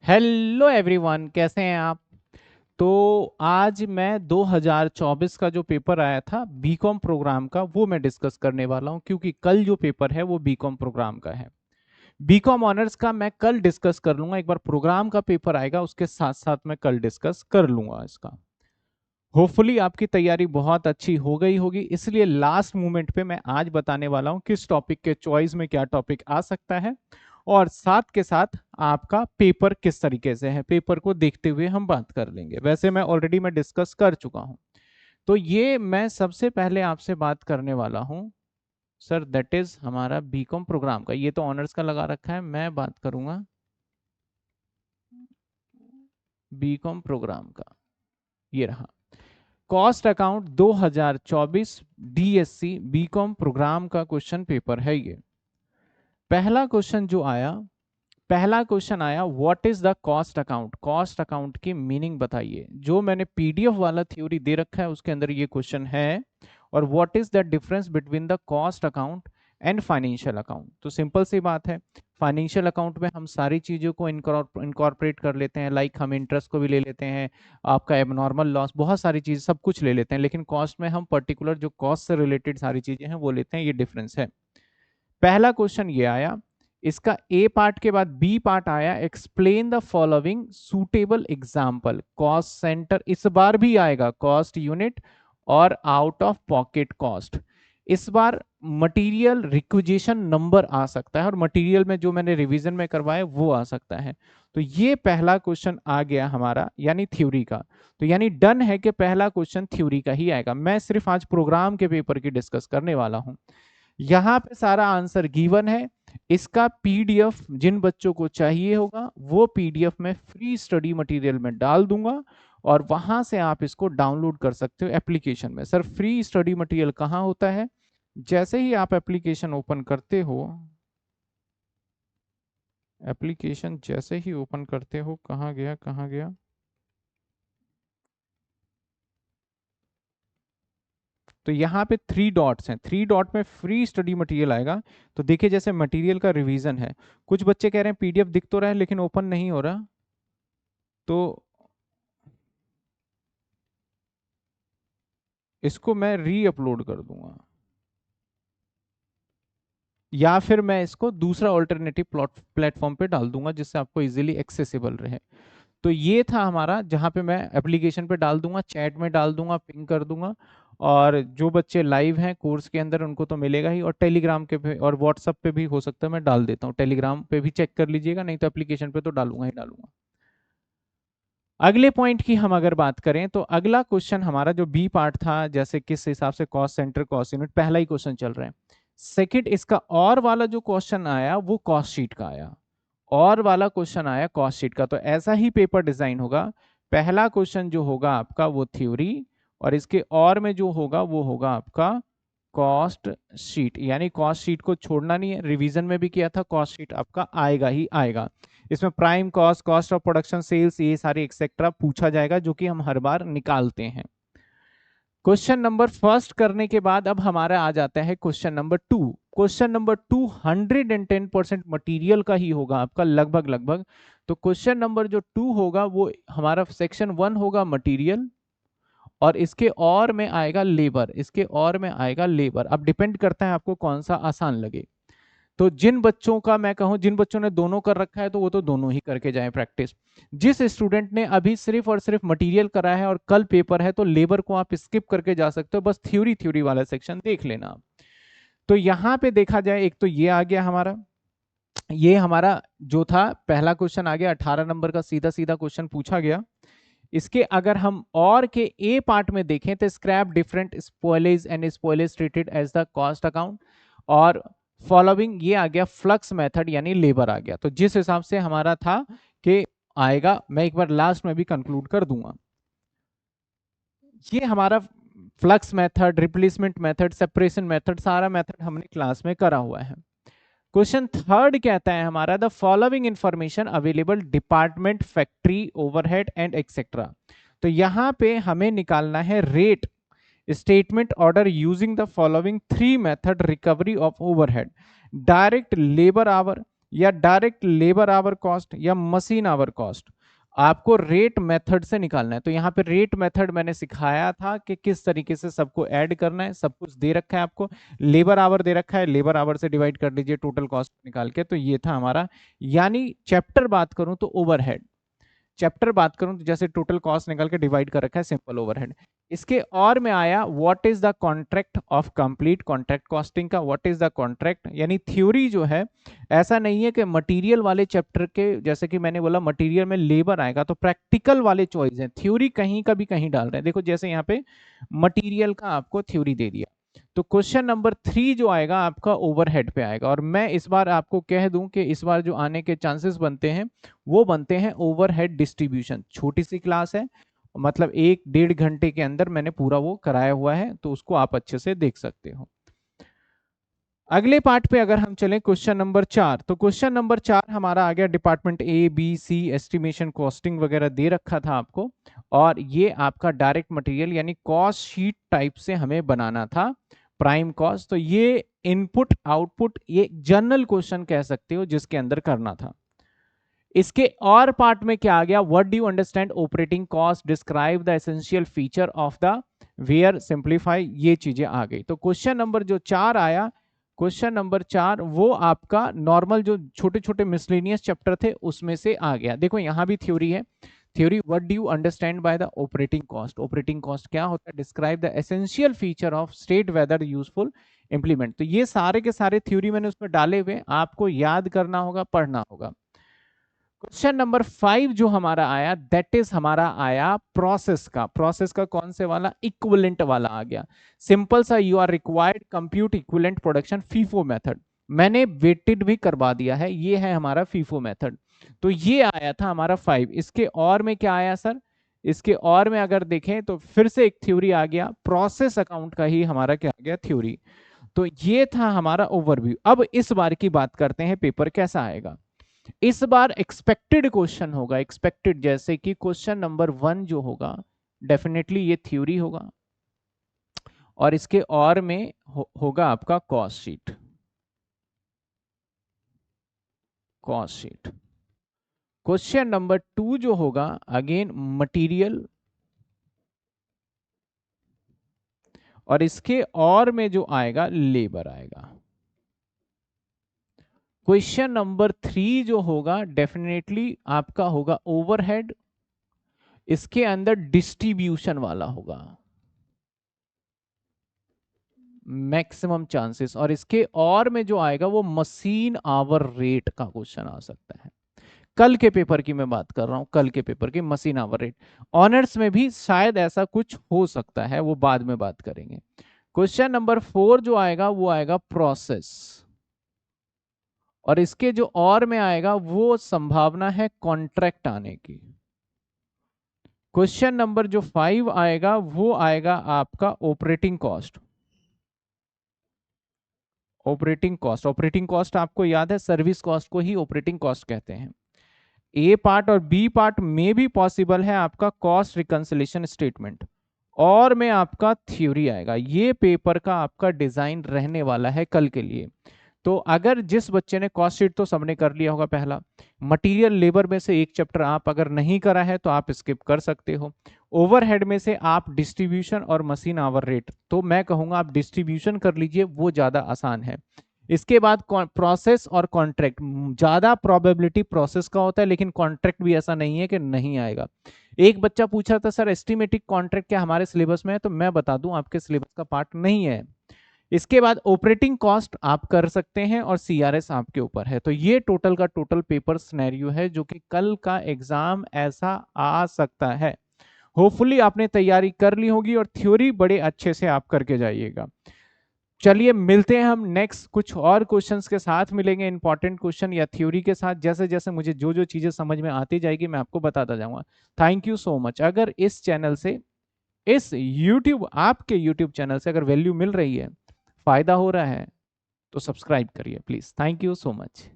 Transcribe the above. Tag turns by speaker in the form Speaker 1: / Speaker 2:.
Speaker 1: Hello everyone, कैसे हैं आप। तो आज मैं 2024 का जो पेपर आया था बीकॉम प्रोग्राम का वो मैं डिस्कस करने वाला हूं, क्योंकि कल जो पेपर है वो बीकॉम प्रोग्राम का है। बीकॉम ऑनर्स का मैं कल डिस्कस कर लूंगा, एक बार प्रोग्राम का पेपर आएगा उसके साथ साथ मैं कल डिस्कस कर लूंगा इसका। होपफुली आपकी तैयारी बहुत अच्छी हो गई होगी, इसलिए लास्ट मोमेंट पे मैं आज बताने वाला हूं किस टॉपिक के चॉइस में क्या टॉपिक आ सकता है, और साथ के साथ आपका पेपर किस तरीके से है, पेपर को देखते हुए हम बात कर लेंगे। वैसे मैं डिस्कस कर चुका हूं। तो ये मैं सबसे पहले आपसे बात करने वाला हूं सर, दैट इज हमारा बीकॉम प्रोग्राम का। ये तो ऑनर्स का लगा रखा है, मैं बात करूंगा बीकॉम प्रोग्राम का। ये रहा cost account 2024 DSC BCom program का क्वेश्चन पेपर है ये। पहला क्वेश्चन जो आया, पहला क्वेश्चन आया what is the cost account. Cost account की मीनिंग बताइए। जो मैंने पीडीएफ वाला थ्योरी दे रखा है उसके अंदर ये क्वेश्चन है। और what is the difference between the cost account and financial account. तो सिंपल सी बात है, फाइनेंशियल अकाउंट में हम सारी चीजों को इनकॉर्पोरेट कर लेते हैं, लाइक हम इंटरेस्ट को भी ले लेते हैं, आपका एबनॉर्मल लॉस, बहुत सारी चीज सब कुछ ले लेते हैं। लेकिन कॉस्ट में हम पर्टिकुलर जो कॉस्ट से रिलेटेड सारी चीजें हैं वो लेते हैं, ये डिफरेंस है। पहला क्वेश्चन ये आया। इसका ए पार्ट के बाद बी पार्ट आया, explain the following suitable example. Cost centre इस बार भी आएगा, कॉस्ट यूनिट और आउट ऑफ पॉकेट कॉस्ट। इस बार मटेरियल रिक्विजिशन नंबर आ सकता है, और मटेरियल में जो मैंने रिवीजन में करवाया वो आ सकता है। तो ये पहला क्वेश्चन आ गया हमारा, यानी थ्योरी का। तो यानी डन है कि पहला क्वेश्चन थ्योरी का ही आएगा। मैं सिर्फ आज प्रोग्राम के पेपर की डिस्कस करने वाला हूं। यहाँ पे सारा आंसर गिवन है। इसका पीडीएफ जिन बच्चों को चाहिए होगा वो पीडीएफ में फ्री स्टडी मटेरियल में डाल दूंगा, और वहां से आप इसको डाउनलोड कर सकते हो एप्लीकेशन में। सर फ्री स्टडी मटेरियल कहाँ होता है? जैसे ही आप एप्लीकेशन ओपन करते हो, एप्लीकेशन जैसे ही ओपन करते हो, कहाँ गया कहाँ गया, तो यहाँ पे थ्री डॉट्स हैं, थ्री डॉट में फ्री स्टडी मटेरियल आएगा। तो देखिए जैसे मटेरियल का रिवीजन है, कुछ बच्चे कह रहे हैं पीडीएफ दिख तो रहा है लेकिन ओपन नहीं हो रहा, तो इसको मैं री अपलोड कर दूंगा, या फिर मैं इसको दूसरा ऑल्टरनेटिव प्लेटफॉर्म पे डाल दूंगा जिससे आपको इजीली एक्सेसिबल रहे। तो ये था हमारा, जहां पे मैं एप्लीकेशन पे डाल दूंगा, चैट में डाल दूंगा, पिंग कर दूंगा। और जो बच्चे लाइव हैं कोर्स के अंदर उनको तो मिलेगा ही, और टेलीग्राम के पे और व्हाट्सएप पे भी हो सकता है मैं डाल देता हूँ, टेलीग्राम पे भी चेक कर लीजिएगा, नहीं तो एप्लीकेशन पे तो डालूंगा ही डालूंगा। अगले पॉइंट की हम अगर बात करें तो अगला क्वेश्चन हमारा जो बी पार्ट था, जैसे किस हिसाब से कॉस्ट सेंटर कॉस्ट यूनिट, पहला ही क्वेश्चन चल रहा है। सेकंड इसका और वाला जो क्वेश्चन आया वो कॉस्ट शीट का आया, और वाला क्वेश्चन आया कॉस्ट शीट का। तो ऐसा ही पेपर डिजाइन होगा। पहला क्वेश्चन जो होगा आपका वो थ्योरी, और इसके और में जो होगा वो होगा आपका कॉस्ट शीट। यानी कॉस्ट शीट को छोड़ना नहीं है, रिवीजन में भी किया था, कॉस्ट शीट आपका आएगा ही आएगा। इसमें prime cost, cost of production, sales, ये सारे एक्सेट्रा पूछा जाएगा, जो कि हम हर बार निकालते हैं। क्वेश्चन नंबर फर्स्ट करने के बाद अब हमारा आ जाता है question number two. Question number two 110% material का ही होगा आपका, लगभग लगभग। तो क्वेश्चन नंबर जो टू होगा वो हमारा सेक्शन वन होगा मटीरियल, और इसके और में आएगा लेबर, इसके और में आएगा लेबर। अब डिपेंड करता है आपको कौन सा आसान लगे। तो जिन बच्चों का मैं कहूं, जिन बच्चों ने दोनों कर रखा है तो वो तो दोनों ही करके जाएं प्रैक्टिस। जिस स्टूडेंट ने अभी सिर्फ और सिर्फ मटेरियल करा है और कल पेपर है, तो लेबर को आप स्किप करके जा सकते हो, बस थ्योरी थ्योरी वाला सेक्शन देख लेना आप। तो यहां पे देखा जाए, एक तो ये आ गया हमारा, ये हमारा जो था पहला क्वेश्चन आ गया, 18 नंबर का सीधा सीधा क्वेश्चन पूछा गया। इसके अगर हम और के ए पार्ट में देखें तो scrap different spoilage and spoilage treated as the cost account, और फॉलोइंग ये आ गया फ्लक्स मेथड यानी लेबर आ गया। तो जिस हिसाब से हमारा था कि आएगा, मैं एक बार लास्ट में भी कंक्लूड कर दूंगा। ये हमारा flux method, replacement method, separation method, सारा मेथड हमने क्लास में करा हुआ है। क्वेश्चन थर्ड कहता है हमारा the following information available department, factory, overhead and etcetera. तो यहां पे हमें निकालना है rate, statement order using the following three method recovery of overhead, direct labour our, या डायरेक्ट लेबर आवर कॉस्ट या मशीन आवर कॉस्ट, आपको रेट मेथड से निकालना है। तो यहाँ पे रेट मेथड मैंने सिखाया था कि किस तरीके से सबको ऐड करना है। सब कुछ दे रखा है आपको, लेबर आवर दे रखा है, लेबर आवर से डिवाइड कर दीजिए टोटल कॉस्ट निकाल के। तो ये था हमारा, यानी चैप्टर बात करूं तो ओवरहेड, चैप्टर बात करूं तो जैसे टोटल कॉस्ट निकाल के डिवाइड कर रखा है सिंपल ओवरहेड। इसके और में आया what is the contract of complete contract costing का, व्हाट इज द कॉन्ट्रैक्ट, यानी थ्योरी जो है, ऐसा नहीं है कि मटेरियल वाले चैप्टर के, जैसे कि मैंने बोला मटेरियल में लेबर आएगा तो प्रैक्टिकल वाले चॉइस है, थ्योरी कहीं का भी कहीं डाल रहे हैं। देखो जैसे यहाँ पे मटेरियल का आपको थ्योरी दे दिया, तो क्वेश्चन नंबर 3 जो आएगा आपका ओवरहेड पे आएगा। और मैं इस बार आपको कह दूं कि इस बार जो आने के चांसेस बनते हैं वो बनते हैं ओवरहेड डिस्ट्रीब्यूशन। छोटी सी क्लास है, मतलब 1-1.5 घंटे के अंदर मैंने पूरा वो कराया हुआ है, तो उसको आप अच्छे से देख सकते हो। अगले पार्ट पे अगर हम चलें क्वेश्चन नंबर 4, तो क्वेश्चन नंबर 4 हमारा आ गया department A B C, estimation costing वगैरह दे रखा था आपको, और ये आपका डायरेक्ट मटेरियल यानी कॉस्ट शीट टाइप से हमें बनाना था प्राइम कॉस्ट। तो ये इनपुट आउटपुट ये जनरल क्वेश्चन कह सकते हो जिसके अंदर करना था। इसके और पार्ट में क्या आ गया, what do you understand operating cost, describe the essential feature of the ware, simplify, ये चीजें आ गई। तो क्वेश्चन नंबर जो 4 आया, क्वेश्चन नंबर 4 वो आपका नॉर्मल जो छोटे छोटे मिसलेनियस चैप्टर थे उसमें से आ गया। देखो यहां भी थ्योरी है, theory what do you understand by the operating cost, operating cost क्या होता है, describe the essential feature of state whether useful implement. तो ये सारे के सारे थ्योरी मैंने उसमें डाले हुए, आपको याद करना होगा, पढ़ना होगा। क्वेश्चन नंबर 5 जो हमारा आया दैट इज हमारा आया प्रोसेस का, प्रोसेस का कौन से वाला, इक्विवेलेंट वाला आ गया। सिंपल सा, you are required compute equivalent production FIFO method, मैंने वेटेड भी करवा दिया है, ये है हमारा फीफो मेथड। तो ये आया था हमारा 5। इसके और में क्या आया सर, इसके और में अगर देखें तो फिर से एक थ्योरी आ गया, प्रोसेस अकाउंट का ही हमारा क्या आ गया, थ्योरी। तो ये था हमारा ओवरव्यू। अब इस बार की बात करते हैं पेपर कैसा आएगा। इस बार एक्सपेक्टेड क्वेश्चन होगा, एक्सपेक्टेड, जैसे कि क्वेश्चन नंबर 1 जो होगा डेफिनेटली ये थ्योरी होगा, और इसके और में होगा आपका cost sheet, cost sheet. Question number 2 जो होगा अगेन मटेरियल, और इसके और में जो आएगा लेबर आएगा। क्वेश्चन नंबर 3 जो होगा डेफिनेटली आपका होगा ओवरहेड, इसके अंदर डिस्ट्रीब्यूशन वाला होगा मैक्सिमम चांसेस, और इसके और में जो आएगा वो मशीन आवर रेट का क्वेश्चन आ सकता है। कल के पेपर की मैं बात कर रहा हूं, कल के पेपर की मशीन आवर रेट। ऑनर्स में भी शायद ऐसा कुछ हो सकता है, वो बाद में बात करेंगे। क्वेश्चन नंबर 4 जो आएगा वो आएगा प्रोसेस, और इसके जो और में आएगा वो संभावना है कॉन्ट्रैक्ट आने की। क्वेश्चन नंबर जो 5 आएगा वो आएगा आपका operating cost, operating cost, operating cost आपको याद है सर्विस कॉस्ट को ही ऑपरेटिंग कॉस्ट कहते हैं। ए पार्ट और बी पार्ट में भी पॉसिबल है आपका कॉस्ट रिकंसिलेशन स्टेटमेंट, और में आपका थ्योरी आएगा। ये पेपर का आपका डिजाइन रहने वाला है कल के लिए। तो अगर जिस बच्चे ने कॉस्ट शीट तो सबने कर लिया होगा पहला, मटेरियल लेबर में से एक चैप्टर आप अगर नहीं करा है तो आप स्किप कर सकते हो। ओवरहेड में से आप डिस्ट्रीब्यूशन और मशीन आवर रेट, तो मैं कहूंगा आप डिस्ट्रीब्यूशन कर लीजिए, वो ज्यादा आसान है। इसके बाद प्रोसेस और कॉन्ट्रैक्ट, ज्यादा प्रोबेबिलिटी प्रोसेस का होता है, लेकिन कॉन्ट्रैक्ट भी ऐसा नहीं है कि नहीं आएगा। एक बच्चा पूछा था सर एस्टिमेटिक कॉन्ट्रैक्ट क्या हमारे सिलेबस में है, तो मैं बता दूं आपके सिलेबस का पार्ट नहीं है। इसके बाद ऑपरेटिंग कॉस्ट आप कर सकते हैं और सीआरएस आपके ऊपर है। तो ये टोटल का टोटल पेपर सिनेरियो है जो कि कल का एग्जाम ऐसा आ सकता है। होपफुली आपने तैयारी कर ली होगी और थ्योरी बड़े अच्छे से आप करके जाइएगा। चलिए मिलते हैं हम नेक्स्ट कुछ और क्वेश्चंस के साथ, मिलेंगे इंपॉर्टेंट क्वेश्चन या थ्योरी के साथ। जैसे जैसे मुझे जो जो चीजें समझ में आती जाएगी मैं आपको बताता जाऊंगा। Thank you so much. अगर इस चैनल से, इस YouTube, आपके YouTube चैनल से अगर वैल्यू मिल रही है, फायदा हो रहा है, तो सब्सक्राइब करिए please. Thank you so much.